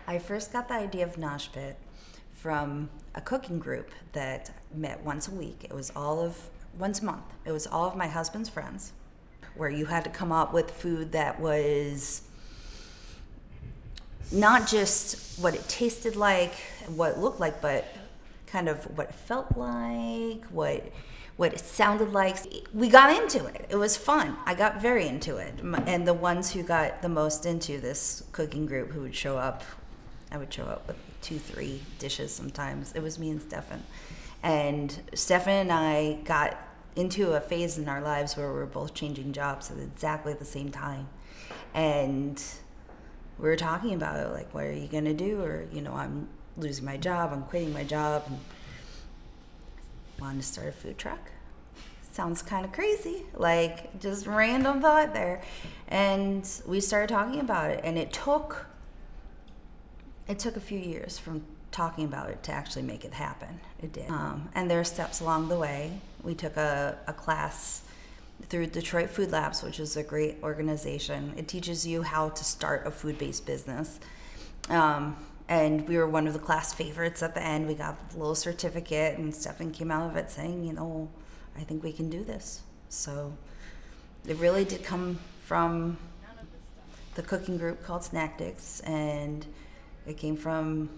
I first got the idea of Noshpit from a cooking group that met once a week. Once a month. It was all of my husband's friends, where you had to come up with food that was not just what it tasted like, what it looked like, but kind of what it felt like, what it sounded like. We got into it. It was fun. I got very into it. And the ones who got the most into this cooking group who would show up, I would show up with 2-3 dishes sometimes. It was me and Stefan. And Stefan and I got into a phase in our lives where we were both changing jobs at exactly the same time. And we were talking about it, like, what are you going to do? Or, I'm losing my job, I'm quitting my job, and wanted to start a food truck. Sounds kind of crazy, like just random thought there. And we started talking about it, and it took a few years from talking about it to actually make it happen. It did. And there are steps along the way. We took a class through Detroit Food Labs, which is a great organization. It teaches you how to start a food-based business. And we were one of the class favorites at the end. We got a little certificate, and Stefan came out of it saying, I think we can do this. So it really did come from the cooking group called Snack Dicks, and it came from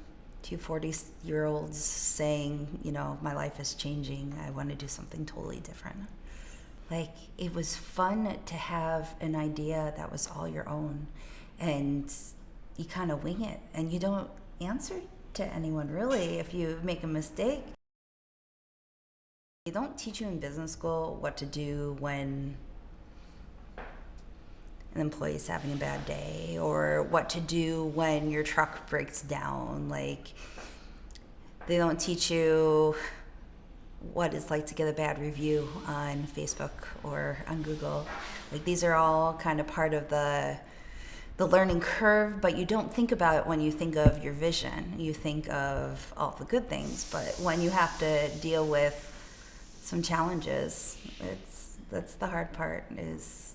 two 40-year-olds saying, my life is changing. I want to do something totally different. Like, it was fun to have an idea that was all your own, and you kind of wing it, and you don't answer to anyone really if you make a mistake. They don't teach you in business school what to do when an employee is having a bad day, or what to do when your truck breaks down. Like, they don't teach you what it's like to get a bad review on Facebook or on Google. Like, these are all kind of part of the learning curve, but you don't think about it when you think of your vision. You think of all the good things, but when you have to deal with some challenges, that's the hard part, is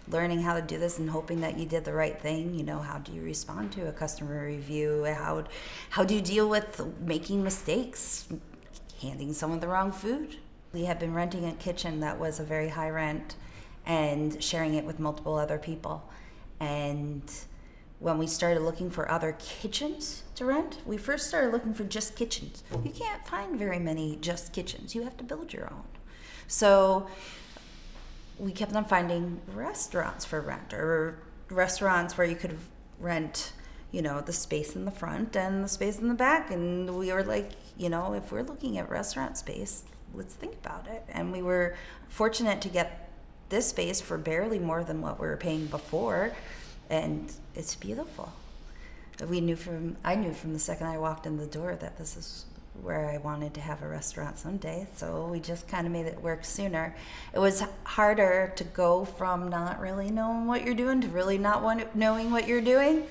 learning how to do this and hoping that you did the right thing. How do you respond to a customer review? How do you deal with making mistakes, handing someone the wrong food? We had been renting a kitchen that was a very high rent and sharing it with multiple other people. And when we started looking for other kitchens to rent, we first started looking for just kitchens. You can't find very many just kitchens. You have to build your own. So we kept on finding restaurants for rent, or restaurants where you could rent, the space in the front and the space in the back. And we were like, if we're looking at restaurant space, let's think about it. And we were fortunate to get this space for barely more than what we were paying before, and it's beautiful. I knew from the second I walked in the door that this is where I wanted to have a restaurant someday, so we just kind of made it work sooner. It was harder to go from not really knowing what you're doing to really not knowing what you're doing.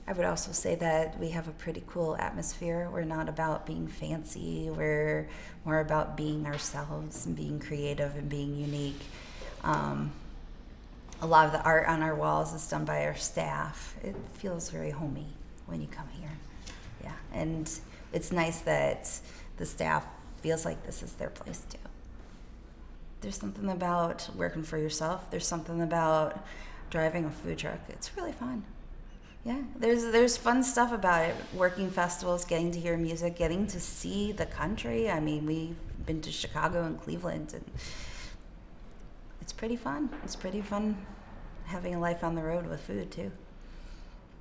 I would also say that we have a pretty cool atmosphere. We're not about being fancy. We're more about being ourselves and being creative and being unique. A lot of the art on our walls is done by our staff. It feels very homey when you come here. Yeah, and it's nice that the staff feels like this is their place too. There's something about working for yourself. There's something about driving a food truck. It's really fun. Yeah, there's fun stuff about it. Working festivals, getting to hear music, getting to see the country. I mean, we've been to Chicago and Cleveland, and it's pretty fun. It's pretty fun having a life on the road with food too.